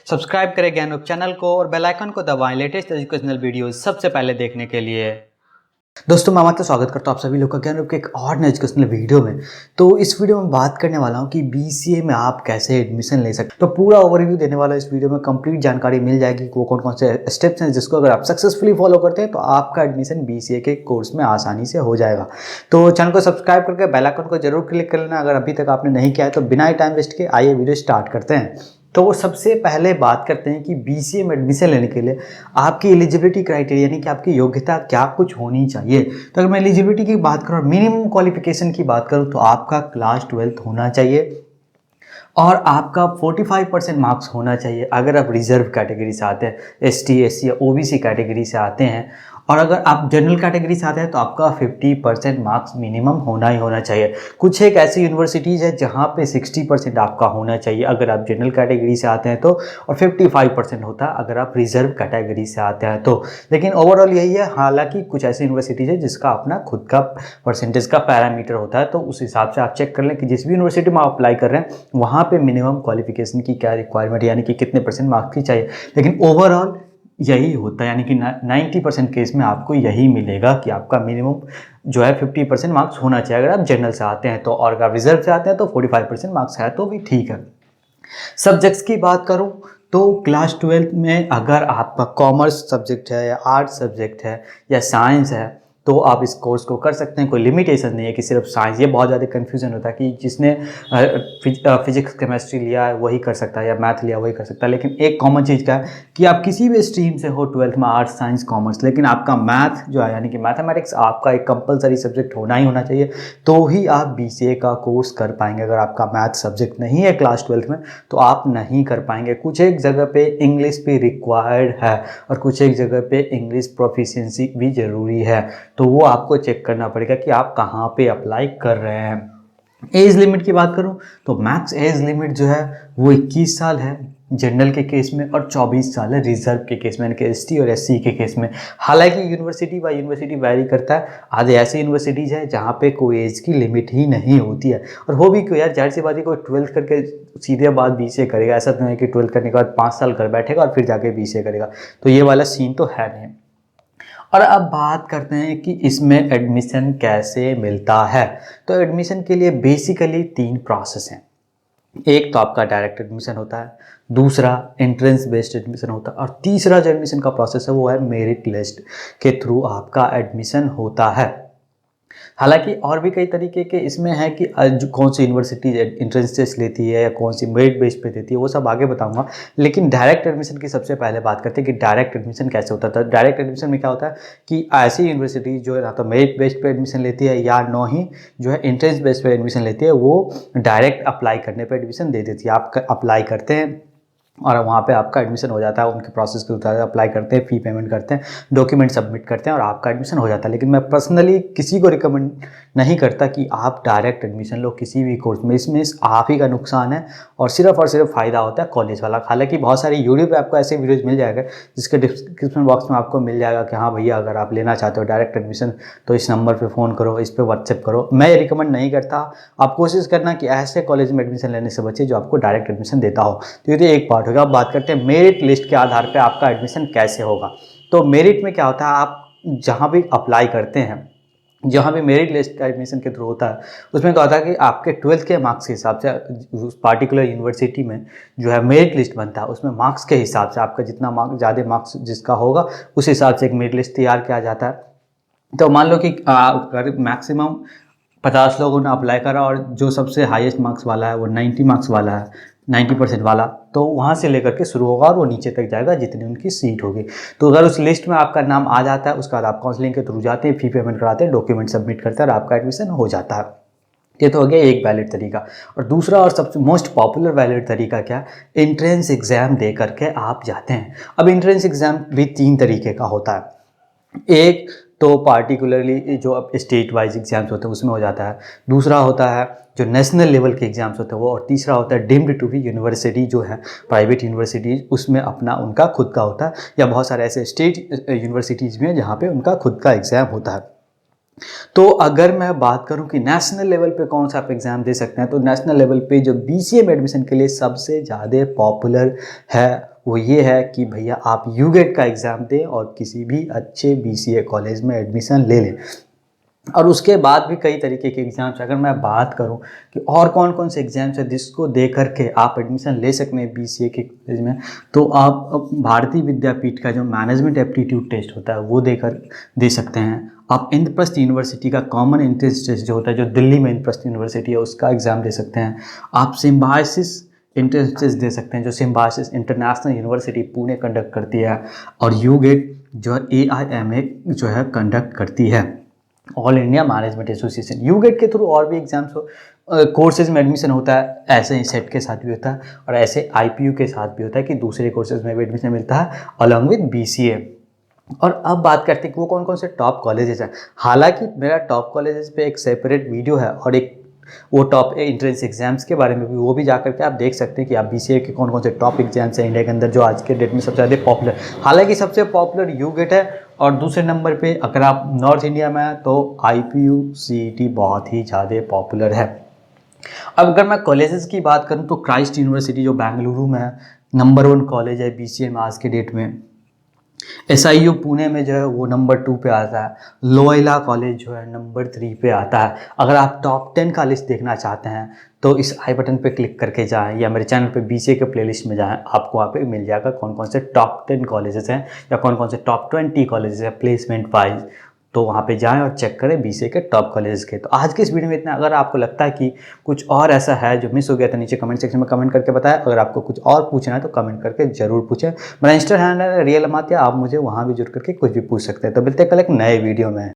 Subscribe करें ज्ञानरूप channel को और बेल आइकन को दबाएं लेटेस्ट एजुकेशनल वीडियोस सबसे पहले देखने के लिए। दोस्तों मैं आपका स्वागत करता हूं आप सभी लोग का ज्ञानरूप के एक और नए एजुकेशनल वीडियो में। तो इस वीडियो में बात करने वाला हूं कि बीसीए में आप कैसे एडमिशन ले सकते हैं। तो पूरा ओवरव्यू देने वाला इस वीडियो में कंप्लीट जानकारी मिल जाएगी कि वो कौन कौन से स्टेप्स हैं जिसको अगर आप सक्सेसफुली फॉलो करते हैं तो आपका एडमिशन बीसीए के कोर्स में आसानी से हो जाएगा। तो चैनल को सब्सक्राइब करके बेल आइकन को जरूर क्लिक कर लेना अगर अभी तक आपने नहीं किया है। तो बिना ही टाइम वेस्ट के आइए वीडियो स्टार्ट करते हैं। तो वो सबसे पहले बात करते हैं कि बीसीए में एडमिशन लेने के लिए आपकी एलिजिबिलिटी क्राइटेरिया यानी कि आपकी योग्यता क्या कुछ होनी चाहिए। तो अगर मैं एलिजिबिलिटी की बात करूँ, मिनिमम क्वालिफिकेशन की बात करूँ तो आपका क्लास 12 होना चाहिए और आपका 45% मार्क्स होना चाहिए अगर आप रिजर्व कैटेगरी से आते हैं, एसटी, एससी या ओबीसी कैटेगरी से आते हैं। और अगर आप जनरल कैटेगरी से आते हैं तो आपका 50% मार्क्स मिनिमम होना ही होना चाहिए। कुछ एक ऐसी यूनिवर्सिटीज़ है जहाँ पे 60% आपका होना चाहिए अगर आप जनरल कैटेगरी से आते हैं तो, और 55% होता है अगर आप रिजर्व कैटेगरी से आते हैं तो। लेकिन ओवरऑल यही है। हालांकि कुछ ऐसी यूनिवर्सिटीज़ है जिसका अपना खुद का परसेंटेज का पैरामीटर होता है, तो उस हिसाब से आप चेक कर लें कि जिस भी यूनिवर्सिटी में आप अप्लाई कर रहे हैं वहाँ पे मिनिमम क्वालिफिकेशन की क्या रिक्वायरमेंट यानी कि कितने परसेंट मार्क्स की चाहिए। लेकिन ओवरऑल यही होता है, यानी कि 90% केस में आपको यही मिलेगा कि आपका मिनिमम जो है 50% मार्क्स होना चाहिए अगर आप जनरल से आते हैं तो, और अगर आप रिजर्व से आते हैं तो 45% मार्क्स है तो भी ठीक है। सब्जेक्ट्स की बात करूं तो क्लास 12 में अगर आपका कॉमर्स सब्जेक्ट है या आर्ट्स सब्जेक्ट है या साइंस है तो आप इस कोर्स को कर सकते हैं। कोई लिमिटेशन नहीं है कि सिर्फ साइंस। ये बहुत ज़्यादा कन्फ्यूजन होता है कि जिसने फिजिक्स केमिस्ट्री लिया है वही कर सकता है या मैथ लिया वही कर सकता है। लेकिन एक कॉमन चीज़ क्या है कि आप किसी भी स्ट्रीम से हो 12th में, आर्ट्स, साइंस, कॉमर्स, लेकिन आपका मैथ जो है यानी कि मैथमेटिक्स आपका एक कंपलसरी सब्जेक्ट होना ही होना चाहिए, तो ही आप बीसीए का कोर्स कर पाएंगे। अगर आपका मैथ सब्जेक्ट नहीं है क्लास 12 में तो आप नहीं कर पाएंगे। कुछ एक जगह पे इंग्लिश भी रिक्वायर्ड है और कुछ एक जगह पे इंग्लिश प्रोफिशिएंसी भी ज़रूरी है, तो वो आपको चेक करना पड़ेगा कि आप कहाँ पे अप्लाई कर रहे हैं। एज लिमिट की बात करूँ तो मैक्स एज लिमिट जो है वो 21 साल है जनरल के केस में और 24 साल है रिजर्व के केस में, यानी कि एसटी और एससी के केस में। हालांकि यूनिवर्सिटी बाय यूनिवर्सिटी वैरी करता है। आधे ऐसी यूनिवर्सिटीज़ है जहाँ पे कोई एज की लिमिट ही नहीं होती है। और वो भी क्यों यार, जाहिर सी बात है कोई 12th करके सीधे बाद बीसीए करेगा, ऐसा तो नहीं कि 12th करने के बाद 5 साल कर बैठेगा और फिर जाके बीसीए करेगा, तो ये वाला सीन तो है नहीं। और अब बात करते हैं कि इसमें एडमिशन कैसे मिलता है। तो एडमिशन के लिए बेसिकली 3 प्रोसेस हैं। एक तो आपका डायरेक्ट एडमिशन होता है, दूसरा एंट्रेंस बेस्ड एडमिशन होता है, और तीसरा जो एडमिशन का प्रोसेस है वो है मेरिट लिस्ट के थ्रू आपका एडमिशन होता है। हालांकि और भी कई तरीके के इसमें है कि कौन सी यूनिवर्सिटी एंट्रेंस टेस्ट लेती है या कौन सी मेरिट बेस पे देती है, वो सब आगे बताऊंगा। लेकिन डायरेक्ट एडमिशन की सबसे पहले बात करते हैं कि डायरेक्ट एडमिशन कैसे होता है। डायरेक्ट एडमिशन में क्या होता है कि ऐसी यूनिवर्सिटी जो है ना तो मेरिट बेस पे एडमिशन लेती है या न ही जो है एंट्रेंस बेस पे एडमिशन लेती है, वो डायरेक्ट अप्लाई करने पर एडमिशन दे देती है। आप अप्लाई करते हैं और वहाँ पे आपका एडमिशन हो जाता है। उनके प्रोसेस के अनुसार अप्लाई करते हैं, फ़ी पेमेंट करते हैं, डॉक्यूमेंट सबमिट करते हैं और आपका एडमिशन हो जाता है। लेकिन मैं पर्सनली किसी को रिकमेंड नहीं करता कि आप डायरेक्ट एडमिशन लो किसी भी कोर्स में। इसमें आप ही का नुकसान है और सिर्फ फ़ायदा होता है कॉलेज वाला। हालांकि बहुत सारी यूट्यूब पे आपको ऐसे वीडियोज़ मिल जाएगा जिसके डिस्क्रिप्शन बॉक्स में आपको मिल जाएगा कि हाँ भैया अगर आप लेना चाहते हो डायरेक्ट एडमिशन तो इस नंबर पर फ़ोन करो, इस पर व्हाट्सएप करो। मैं ये रिकमेंड नहीं करता। आप कोशिश करना कि ऐसे कॉलेज में एडमिशन लेने से बचे जो आपको डायरेक्ट एडमिशन देता हो। तो ये एक पार्ट होगा। अब बात करते हैं मेरिट लिस्ट के आधार पे आपका एडमिशन कैसे होगा। तो मेरिट में क्या होता है, आप जहाँ भी अप्लाई करते हैं, जहाँ भी मेरिट लिस्ट का एडमिशन के थ्रू होता है, उसमें क्या होता है कि आपके 12th के मार्क्स के हिसाब से उस पार्टिकुलर यूनिवर्सिटी में जो है मेरिट लिस्ट बनता है। उसमें मार्क्स के हिसाब से आपका जितना मार्क्स ज़्यादा मार्क्स जिसका होगा उस हिसाब से एक मेरिट लिस्ट तैयार किया जाता है। तो मान लो कि मैक्सिमम 50 लोगों ने अप्लाई करा और जो सबसे हाईएस्ट मार्क्स वाला है वो 90 मार्क्स वाला है, 90% वाला, तो वहाँ से लेकर के शुरू होगा और वो नीचे तक जाएगा जितनी उनकी सीट होगी। तो अगर उस लिस्ट में आपका नाम आ जाता है उसके बाद आप काउंसलिंग के थ्रू जाते हैं, फ़ी पेमेंट कराते हैं, डॉक्यूमेंट सबमिट करते हैं और आपका एडमिशन हो जाता है। ये तो हो गया एक वैलिड तरीका। और दूसरा और सबसे मोस्ट पॉपुलर वैलिड तरीका क्या है, एंट्रेंस एग्ज़ाम दे करके आप जाते हैं। अब एंट्रेंस एग्ज़ाम भी 3 तरीके का होता है। एक तो पार्टिकुलरली जो अब स्टेट वाइज एग्जाम्स होते हैं उसमें हो जाता है, दूसरा होता है जो नेशनल लेवल के एग्जाम्स होते हैं वो, और तीसरा होता है डीम्ड टू बी यूनिवर्सिटी जो है प्राइवेट यूनिवर्सिटीज़, उसमें अपना उनका खुद का होता है। या बहुत सारे ऐसे स्टेट यूनिवर्सिटीज़ भी हैं जहाँ पे उनका खुद का एग्ज़ाम होता है। तो अगर मैं बात करूं कि नेशनल लेवल पे कौन सा आप एग्ज़ाम दे सकते हैं, तो नेशनल लेवल पे जो बीसीए में एडमिशन के लिए सबसे ज़्यादा पॉपुलर है वो ये है कि भैया आप यूगेट का एग्ज़ाम दें और किसी भी अच्छे BCA कॉलेज में एडमिशन ले लें। और उसके बाद भी कई तरीके के एग्ज़ाम्स, अगर मैं बात करूं कि और कौन कौन से एग्ज़ाम्स हैं जिसको दे करके आप एडमिशन ले सकते हैं BCA के कॉलेज में, तो आप भारतीय विद्यापीठ का जो मैनेजमेंट एप्टीट्यूड टेस्ट होता है वो दे सकते हैं। आप इंद्रप्रस्थ यूनिवर्सिटी का कॉमन एंट्रेंस टेस्ट जो होता है, जो दिल्ली में इंद्रप्रस्थ यूनिवर्सिटी है, उसका एग्ज़ाम दे सकते हैं। आप सिम्बायोसिस एंट्रेंस टेस्ट दे सकते हैं, जो symbiosis international university Pune conduct करती है। और यूगेट जो AIMA जो है कंडक्ट करती है, ऑल इंडिया मैनेजमेंट एसोसिएशन। यूगेट के थ्रू और भी एग्जाम्स कोर्सेज में एडमिशन होता है, ऐसे ही सेट के साथ भी होता है और ऐसे IPU के साथ भी होता है कि दूसरे कोर्सेज में भी एडमिशन मिलता है अलॉन्ग विद BCA। और अब बात करते हैं कि वो कौन कौन से टॉप कॉलेजेस हैं। हालांकि मेरा टॉप कॉलेजेस पे एक सेपरेट वीडियो है और एक वो टॉप एंट्रेंस एग्जाम्स के बारे में भी, वो भी जा करके आप देख सकते हैं कि आप BCA के कौन कौन से टॉप एग्जाम्स हैं इंडिया के अंदर जो आज के डेट में सबसे ज़्यादा पॉपुलर। हालांकि सबसे पॉपुलर यूगेट है और दूसरे नंबर पे अगर आप नॉर्थ इंडिया में हैं तो IPU CET बहुत ही ज़्यादा पॉपुलर है। अब अगर मैं कॉलेजेस की बात करूं तो क्राइस्ट यूनिवर्सिटी जो बेंगलुरु में है, नंबर 1 कॉलेज है BCA में आज के डेट में। SIU पुणे में जो है वो नंबर 2 पे आता है। लोयला कॉलेज जो है नंबर 3 पे आता है। अगर आप टॉप 10 का लिस्ट देखना चाहते हैं तो इस आई बटन पे क्लिक करके जाएं या मेरे चैनल पे BCA के प्लेलिस्ट में जाएं, आपको वहाँ पे मिल जाएगा कौन कौन से टॉप 10 कॉलेजेस हैं या कौन कौन से टॉप 20 कॉलेजेस हैं प्लेसमेंट वाइज। तो वहाँ पे जाएं और चेक करें BCA के टॉप कॉलेजेस के। तो आज के इस वीडियो में इतना। अगर आपको लगता है कि कुछ और ऐसा है जो मिस हो गया तो नीचे कमेंट सेक्शन में कमेंट करके बताएं। अगर आपको कुछ और पूछना है तो कमेंट करके जरूर पूछें। मेरा इंस्टा हैंडल है रियल अमात्या, आप मुझे वहाँ भी जुड़ करके कुछ भी पूछ सकते हैं। तो मिलते हैं कल एक नए वीडियो में।